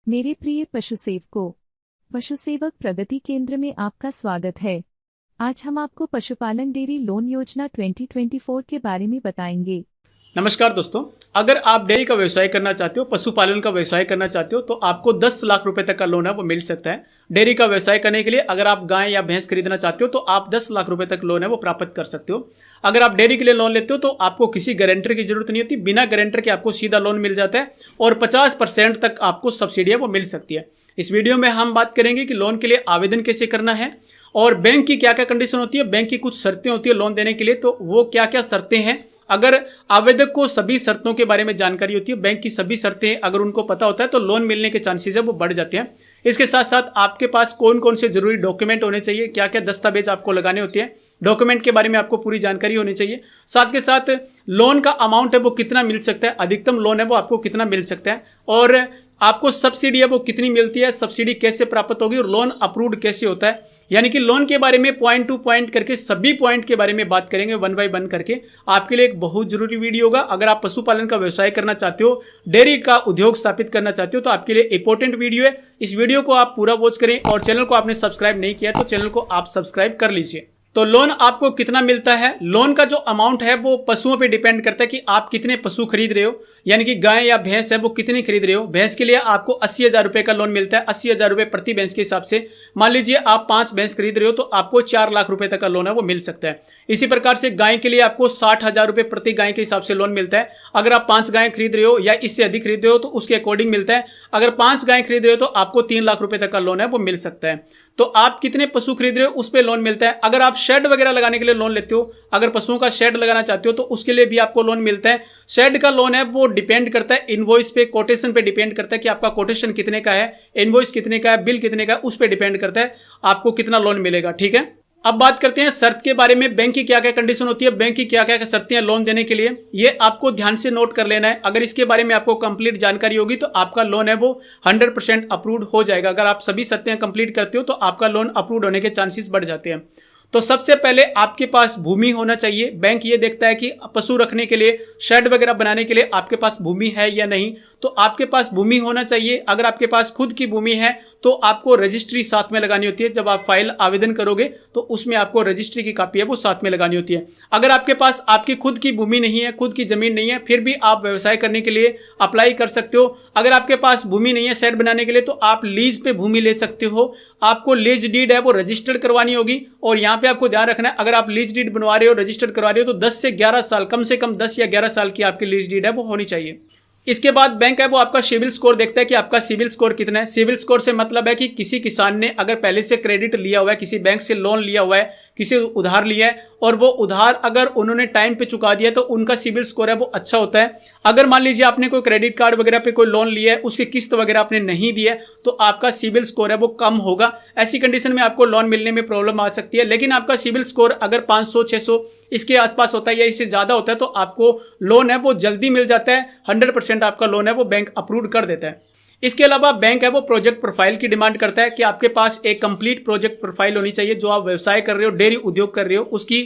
मेरे प्रिय पशु सेवकों, पशु सेवक प्रगति केंद्र में आपका स्वागत है। आज हम आपको पशुपालन डेयरी लोन योजना 2024 के बारे में बताएंगे। नमस्कार दोस्तों, अगर आप डेयरी का व्यवसाय करना चाहते हो, पशुपालन का व्यवसाय करना चाहते हो तो आपको 10 लाख रुपए तक का लोन है वो मिल सकता है। डेयरी का व्यवसाय करने के लिए अगर आप गाय या भैंस खरीदना चाहते हो तो आप 10 लाख रुपए तक लोन है वो प्राप्त कर सकते हो। अगर आप डेयरी के लिए लोन लेते हो तो आपको किसी गारंटर की जरूरत नहीं होती, बिना गारंटर के आपको सीधा लोन मिल जाता है और 50% तक आपको सब्सिडी है वो मिल सकती है। इस वीडियो में हम बात करेंगे कि लोन के लिए आवेदन कैसे करना है और बैंक की क्या क्या कंडीशन होती है, बैंक की कुछ शर्तें होती है लोन देने के लिए, तो वो क्या क्या शर्तें हैं। अगर आवेदक को सभी शर्तों के बारे में जानकारी होती है, बैंक की सभी शर्तें अगर उनको पता होता है तो लोन मिलने के चांसेस है वो बढ़ जाते हैं। इसके साथ साथ आपके पास कौन कौन से जरूरी डॉक्यूमेंट होने चाहिए, क्या क्या दस्तावेज आपको लगाने होते हैं, डॉक्यूमेंट के बारे में आपको पूरी जानकारी होनी चाहिए। साथ के साथ लोन का अमाउंट है वो कितना मिल सकता है, अधिकतम लोन है वो आपको कितना मिल सकता है और आपको सब्सिडी है वो कितनी मिलती है, सब्सिडी कैसे प्राप्त होगी और लोन अप्रूव्ड कैसे होता है। यानी कि लोन के बारे में पॉइंट टू पॉइंट करके सभी पॉइंट के बारे में बात करेंगे, वन बाय वन करके। आपके लिए एक बहुत जरूरी वीडियो होगा। अगर आप पशुपालन का व्यवसाय करना चाहते हो, डेयरी का उद्योग स्थापित करना चाहते हो तो आपके लिए इंपॉर्टेंट वीडियो है। इस वीडियो को आप पूरा वॉच करें और चैनल को आपने सब्सक्राइब नहीं किया तो चैनल को आप सब्सक्राइब कर लीजिए। तो लोन आपको कितना मिलता है, लोन का जो अमाउंट है वो पशुओं पे डिपेंड करता है कि आप कितने पशु खरीद रहे हो, यानी कि गाय या भैंस है वो कितनी खरीद रहे हो। भैंस के लिए आपको 80,000 रुपए का लोन मिलता है, 80,000 रुपए प्रति भैंस के हिसाब से। मान लीजिए आप 5 भैंस खरीद रहे हो तो आपको 4 लाख रुपए तक का लोन है वो मिल सकता है। इसी प्रकार से गाय के लिए आपको 60,000 रुपए प्रति गाय के हिसाब से लोन मिलता है। अगर आप 5 गाय खरीद रहे हो या इससे अधिक खरीद रहे हो तो उसके अकॉर्डिंग मिलता है। अगर 5 गाय खरीद रहे हो तो आपको 3 लाख रुपए तक का लोन है वो मिल सकता है। तो आप कितने पशु खरीद रहे हो उस पर लोन मिलता है। अगर आप शेड वगैरह लगाने के लिए लोन लेते हो, अगर पशुओं का शेड लगाना चाहते हो तो उसके लिए भी आपको लोन मिलता है। शेड का लोन है वो डिपेंड करता है इनवॉइस पे, कोटेशन पे डिपेंड करता है कि आपका कोटेशन कितने का है, इनवॉइस कितने का है, बिल कितने का है, उस पे डिपेंड करता है आपको कितना लोन मिलेगा। ठीक है, अब बात करते हैं शर्त के बारे में। बैंक की क्या क्या कंडीशन होती है, बैंक की क्या क्या शर्तें हैं लोन देने के लिए, ये आपको ध्यान से नोट कर लेना है। अगर इसके बारे में आपको कंप्लीट जानकारी होगी तो आपका लोन है वो 100% अप्रूव्ड हो जाएगा। अगर आप सभी शर्तें कंप्लीट करते हो तो आपका लोन अप्रूव्ड होने के चांसेस बढ़ जाते हैं। तो सबसे पहले आपके पास भूमि होना चाहिए। बैंक ये देखता है कि पशु रखने के लिए, शेड वगैरह बनाने के लिए आपके पास भूमि है या नहीं, तो आपके पास भूमि होना चाहिए। अगर आपके पास खुद की भूमि है तो आपको रजिस्ट्री साथ में लगानी होती है। जब आप फाइल आवेदन करोगे तो उसमें आपको रजिस्ट्री की कॉपी है वो साथ में लगानी होती है। अगर आपके पास आपकी खुद की भूमि नहीं है, खुद की जमीन नहीं है, फिर भी आप व्यवसाय करने के लिए अप्लाई कर सकते हो। अगर आपके पास भूमि नहीं है शेड बनाने के लिए तो आप लीज पे भूमि ले सकते हो। आपको लीज डीड है वो रजिस्टर्ड करवानी होगी और यहाँ पे आपको ध्यान रखना है, अगर आप लीज डीड बनवा रहे हो, रजिस्टर्ड करवा रहे हो तो 10 से 11 साल, कम से कम 10 या 11 साल की आपकी लीज डीड है वो होनी चाहिए। इसके बाद बैंक है वो आपका सिविल स्कोर देखता है कि आपका सिविल स्कोर कितना है। सिविल स्कोर से मतलब है कि किसी किसान ने अगर पहले से क्रेडिट लिया हुआ है, किसी बैंक से लोन लिया हुआ है, किसी उधार लिया है और वो उधार अगर उन्होंने टाइम पे चुका दिया तो उनका सिविल स्कोर है वो अच्छा होता है। अगर मान लीजिए आपने कोई क्रेडिट कार्ड वगैरह पे कोई लोन लिया है, उसकी किस्त वगैरह आपने नहीं दी है तो आपका सिविल स्कोर है वो कम होगा। ऐसी कंडीशन में आपको लोन मिलने में प्रॉब्लम आ सकती है। लेकिन आपका सिविल स्कोर अगर 500, 600 इसके आसपास होता है या इससे ज्यादा होता है तो आपको लोन है वो जल्दी मिल जाता है। 100% आपका लोन है वो बैंक अप्रूव कर देता है। इसके अलावा बैंक है वो प्रोजेक्ट प्रोफाइल की डिमांड करता है कि आपके पास एक कंप्लीट प्रोजेक्ट प्रोफाइल होनी चाहिए। जो आप व्यवसाय कर रहे हो, डेयरी उद्योग कर रहे हो, उसकी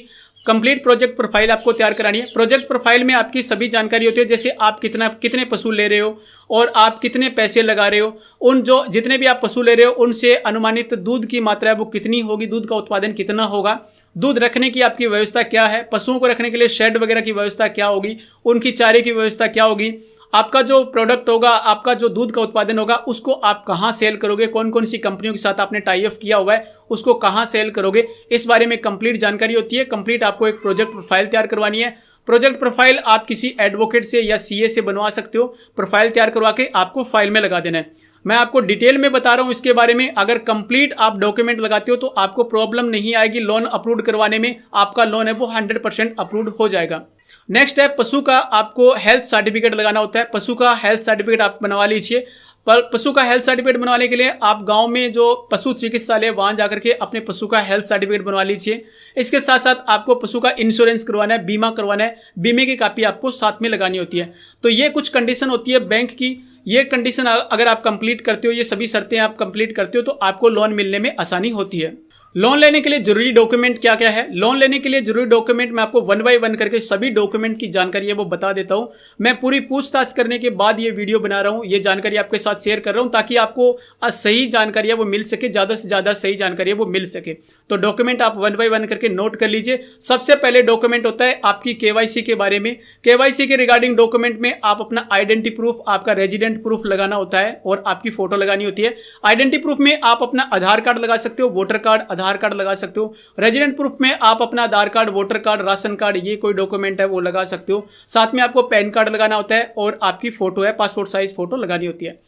कंप्लीट प्रोजेक्ट प्रोफाइल आपको तैयार करानी है। प्रोजेक्ट प्रोफाइल में आपकी सभी जानकारी होती है, जैसे आप कितने पशु ले रहे हो और आप कितने पैसे लगा रहे हो, उन जो जितने भी आप पशु ले रहे हो उनसे अनुमानित दूध की मात्रा है वो कितनी होगी, दूध का उत्पादन कितना होगा, दूध रखने की आपकी व्यवस्था क्या है, पशुओं को रखने के लिए शेड वगैरह की व्यवस्था क्या होगी, उनकी चारे की व्यवस्था क्या होगी, आपका जो प्रोडक्ट होगा, आपका जो दूध का उत्पादन होगा उसको आप कहाँ सेल करोगे, कौन कौन सी कंपनियों के साथ आपने टाई अप किया हुआ है, उसको कहाँ सेल करोगे, इस बारे में कंप्लीट जानकारी होती है। कंप्लीट आपको एक प्रोजेक्ट प्रोफाइल तैयार करवानी है। प्रोजेक्ट प्रोफाइल आप किसी एडवोकेट से या सीए से बनवा सकते हो। प्रोफाइल तैयार करवा के आपको फाइल में लगा देना है। मैं आपको डिटेल में बता रहा हूं इसके बारे में। अगर कंप्लीट आप डॉक्यूमेंट लगाते हो तो आपको प्रॉब्लम नहीं आएगी लोन अप्रूव करवाने में। आपका लोन है वो 100% अप्रूव हो जाएगा। नेक्स्ट है पशु का आपको हेल्थ सर्टिफिकेट लगाना होता है। पशु का हेल्थ सर्टिफिकेट आप बनवा लीजिए। पर पशु का हेल्थ सर्टिफिकेट बनवाने के लिए आप गांव में जो पशु चिकित्सालय वहां जाकर के अपने पशु का हेल्थ सर्टिफिकेट बनवा लीजिए। इसके साथ साथ आपको पशु का इंश्योरेंस करवाना है, बीमा करवाना है। बीमे की कॉपी आपको साथ में लगानी होती है। तो ये कुछ कंडीशन होती है बैंक की। ये कंडीशन अगर आप कंप्लीट करते हो, ये सभी शर्तें आप कंप्लीट करते हो तो आपको लोन मिलने में आसानी होती है। लोन लेने के लिए जरूरी डॉक्यूमेंट क्या क्या है? लोन लेने के लिए जरूरी डॉक्यूमेंट मैं आपको वन बाय वन करके सभी डॉक्यूमेंट की जानकारी है वो बता देता हूं। मैं पूरी पूछताछ करने के बाद ये वीडियो बना रहा हूं, ये जानकारी आपके साथ शेयर कर रहा हूं ताकि आपको सही जानकारी है वो मिल सके, ज्यादा से ज्यादा सही जानकारी है वो मिल सके। तो डॉक्यूमेंट आप वन बाय वन करके नोट कर लीजिए। सबसे पहले डॉक्यूमेंट होता है आपकी केवाईसी के बारे में। केवाईसी के रिगार्डिंग डॉक्यूमेंट में आप अपना आइडेंटिटी प्रूफ, आपका रेजिडेंट प्रूफ लगाना होता है और आपकी फोटो लगानी होती है। आइडेंटिटी प्रूफ में आप अपना आधार कार्ड लगा सकते हो, वोटर कार्ड, आधार कार्ड लगा सकते हो। रेजिडेंट प्रूफ में आप अपना Aadhaar card, voter card, ration card, ये कोई डॉक्यूमेंट है वो लगा सकते हो। साथ में आपको पैन कार्ड लगाना होता है और आपकी फोटो है, पासपोर्ट साइज फोटो लगानी होती है।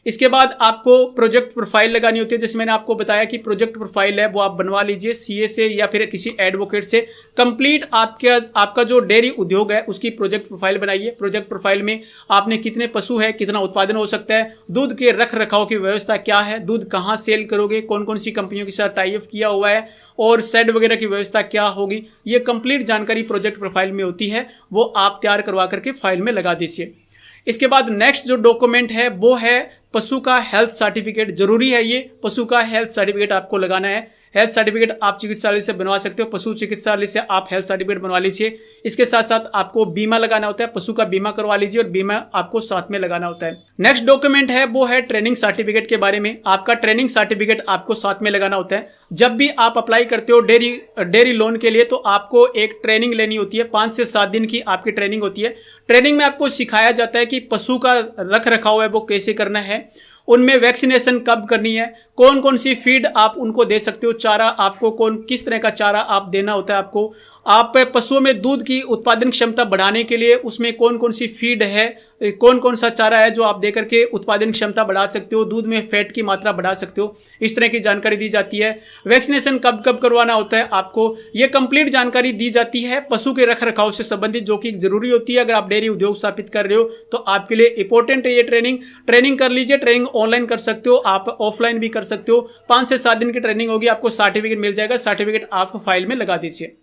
इसके बाद आपको प्रोजेक्ट प्रोफाइल लगानी होती है। जैसे मैंने आपको बताया कि प्रोजेक्ट प्रोफाइल है वो आप बनवा लीजिए सीए से या फिर किसी एडवोकेट से। कंप्लीट आपका जो डेयरी उद्योग है उसकी प्रोजेक्ट प्रोफाइल बनाइए। प्रोजेक्ट प्रोफाइल में आपने कितने पशु है, कितना उत्पादन हो सकता है, दूध के रख रखाव की व्यवस्था क्या है, दूध कहाँ सेल करोगे, कौन कौन सी कंपनियों के साथ टाई अप किया हुआ है और शेड वगैरह की व्यवस्था क्या होगी, ये कंप्लीट जानकारी प्रोजेक्ट प्रोफाइल में होती है, वो आप तैयार करवा करके फाइल में लगा दीजिए। इसके बाद नेक्स्ट जो डॉक्यूमेंट है वो है पशु का हेल्थ सर्टिफिकेट। जरूरी है ये, पशु का हेल्थ सर्टिफिकेट आपको लगाना है। हेल्थ सर्टिफिकेट आप चिकित्सालय से बनवा सकते हो, पशु चिकित्सालय से आप हेल्थ सर्टिफिकेट बनवा लीजिए। इसके साथ साथ आपको बीमा लगाना होता है, पशु का बीमा करवा लीजिए और बीमा आपको साथ में लगाना होता है। नेक्स्ट डॉक्यूमेंट है वो है ट्रेनिंग सर्टिफिकेट के बारे में। आपका ट्रेनिंग सर्टिफिकेट आपको साथ में लगाना होता है। जब भी आप अप्लाई करते हो डेयरी लोन के लिए तो आपको एक ट्रेनिंग लेनी होती है, 5 से 7 दिन की आपकी ट्रेनिंग होती है। ट्रेनिंग में आपको सिखाया जाता है कि पशु का रख रखाव है वो कैसे करना है, उनमें वैक्सीनेशन कब करनी है, कौन कौन सी फीड आप उनको दे सकते हो, चारा आपको किस तरह का चारा आप देना होता है आपको। आप पशुओं में दूध की उत्पादन क्षमता बढ़ाने के लिए उसमें कौन कौन सी फीड है, कौन कौन सा चारा है जो आप देकर के उत्पादन क्षमता बढ़ा सकते हो, दूध में फैट की मात्रा बढ़ा सकते हो, इस तरह की जानकारी दी जाती है। वैक्सीनेशन कब कब करवाना होता है आपको, ये कंप्लीट जानकारी दी जाती है पशु के रख रखाव से संबंधित, जो कि जरूरी होती है। अगर आप डेयरी उद्योग स्थापित कर रहे हो तो आपके लिए इंपॉर्टेंट है ये ट्रेनिंग कर लीजिए। ट्रेनिंग ऑनलाइन कर सकते हो, आप ऑफलाइन भी कर सकते हो। 5 से 7 दिन की ट्रेनिंग होगी, आपको सर्टिफिकेट मिल जाएगा। सर्टिफिकेट आप फाइल में लगा दीजिए।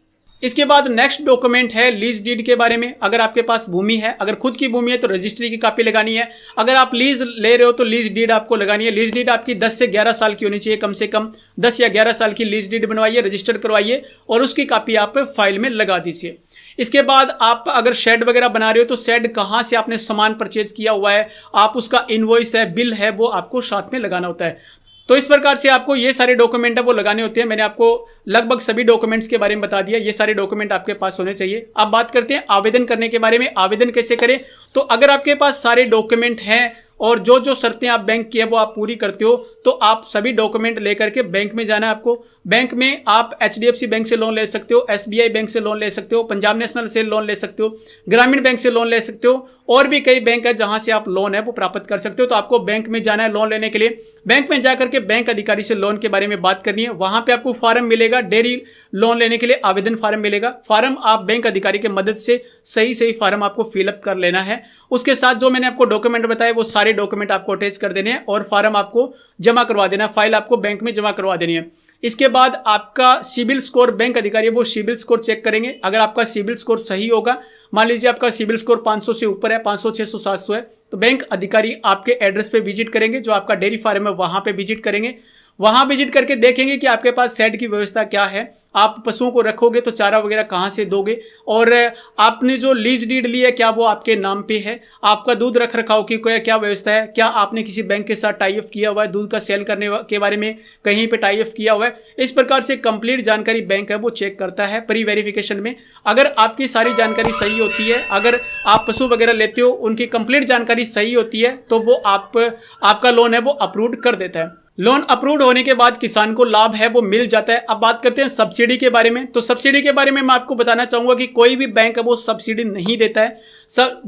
इसके बाद नेक्स्ट डॉक्यूमेंट है लीज डीड के बारे में। अगर आपके पास भूमि है, अगर खुद की भूमि है तो रजिस्ट्री की कॉपी लगानी है। अगर आप लीज ले रहे हो तो लीज डीड आपको लगानी है। लीज डीड आपकी 10 से 11 साल की होनी चाहिए, कम से कम 10 या 11 साल की लीज डीड बनवाइए, रजिस्टर करवाइए और उसकी कॉपी आप फाइल में लगा दीजिए। इसके बाद आप अगर शेड वगैरह बना रहे हो तो शेड कहाँ से आपने सामान परचेज किया हुआ है, आप उसका इनवॉइस है, बिल है, वो आपको साथ में लगाना होता है। तो इस प्रकार से आपको ये सारे डॉक्यूमेंट है वो लगाने होते हैं। मैंने आपको लगभग सभी डॉक्यूमेंट्स के बारे में बता दिया, ये सारे डॉक्यूमेंट आपके पास होने चाहिए। अब बात करते हैं आवेदन करने के बारे में। आवेदन कैसे करें? तो अगर आपके पास सारे डॉक्यूमेंट हैं और जो जो शर्तें आप बैंक की है वो आप पूरी करते हो तो आप सभी डॉक्यूमेंट लेकर के बैंक में जाना है आपको। बैंक में आप HDFC बैंक से लोन ले सकते हो, SBI बैंक से लोन ले सकते हो, पंजाब नेशनल से लोन ले सकते हो, ग्रामीण बैंक से लोन ले सकते हो, और भी कई बैंक है जहां से आप लोन है वो प्राप्त कर सकते हो। तो आपको बैंक में जाना है लोन लेने के लिए। बैंक में जाकर के बैंक अधिकारी से लोन के बारे में बात करनी है। वहां पे आपको फॉर्म मिलेगा, डेयरी लोन लेने के लिए आवेदन फॉर्म मिलेगा। फॉर्म आप बैंक अधिकारी की मदद से सही फॉर्म आपको फिलअप कर लेना है। उसके साथ जो मैंने आपको डॉक्यूमेंट बताए वो सारे डॉक्यूमेंट आपको अटैच कर देने हैं और फॉर्म आपको जमा करवा देना, फाइल आपको बैंक में जमा करवा देनी है। इसके बाद आपका सिबिल स्कोर, बैंक अधिकारी वो सिबिल स्कोर चेक करेंगे। अगर आपका सिबिल स्कोर सही होगा, मान लीजिए आपका सिबिल स्कोर 500 से ऊपर है, 500, 600, 700 है, तो बैंक अधिकारी आपके एड्रेस पे विजिट करेंगे, जो आपका डेयरी फार्म है वहां पे विजिट करेंगे। वहां विजिट करके देखेंगे कि आपके पास शेड की व्यवस्था क्या है, आप पशुओं को रखोगे तो चारा वगैरह कहाँ से दोगे, और आपने जो लीज डीड ली है क्या वो आपके नाम पे है, आपका दूध रख रखाव की क्या व्यवस्था है, क्या आपने किसी बैंक के साथ टाई अप किया हुआ है, दूध का सेल करने के बारे में कहीं पे टाई अप किया हुआ है। इस प्रकार से कंप्लीट जानकारी बैंक है वो चेक करता है प्री वेरिफिकेशन में। अगर आपकी सारी जानकारी सही होती है, अगर आप पशु वगैरह लेते हो उनकी कंप्लीट जानकारी सही होती है तो वो आपका लोन है वो अप्रूव कर देता है। लोन अप्रूव्ड होने के बाद किसान को लाभ है वो मिल जाता है। अब बात करते हैं सब्सिडी के बारे में। तो सब्सिडी के बारे में मैं आपको बताना चाहूंगा कि कोई भी बैंक है वो सब्सिडी नहीं देता है।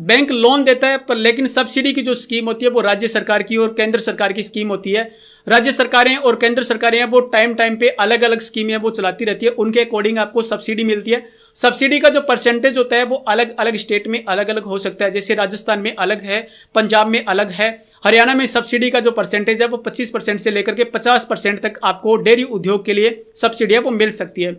बैंक लोन देता है पर लेकिन सब्सिडी की जो स्कीम होती है वो राज्य सरकार की और केंद्र सरकार की स्कीम होती है। राज्य सरकारें और केंद्र सरकारें हैं वो टाइम पे अलग अलग स्कीमें वो चलाती रहती है, उनके अकॉर्डिंग आपको सब्सिडी मिलती है। सब्सिडी का जो परसेंटेज होता है वो अलग अलग स्टेट में अलग अलग हो सकता है। जैसे राजस्थान में अलग है, पंजाब में अलग है, हरियाणा में सब्सिडी का जो परसेंटेज है वो 25% से लेकर के 50% तक आपको डेयरी उद्योग के लिए सब्सिडी है वो मिल सकती है।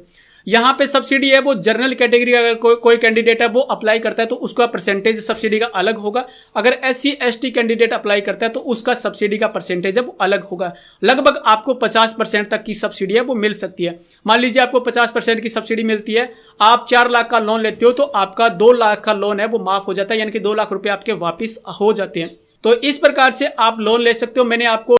यहाँ पे सब्सिडी है वो जनरल कैटेगरी अगर कोई कैंडिडेट है वो अप्लाई करता है तो उसका परसेंटेज सब्सिडी का अलग होगा। अगर SC ST कैंडिडेट अप्लाई करता है तो उसका सब्सिडी का परसेंटेज है वो अलग होगा। लगभग आपको 50% तक की सब्सिडी है वो मिल सकती है। मान लीजिए आपको 50% की सब्सिडी मिलती है, आप 4 लाख का लोन लेते हो तो आपका 2 लाख का लोन है वो माफ हो जाता है, यानी कि 2 लाख रुपए आपके वापिस हो जाते हैं। तो इस प्रकार से आप लोन ले सकते हो। मैंने आपको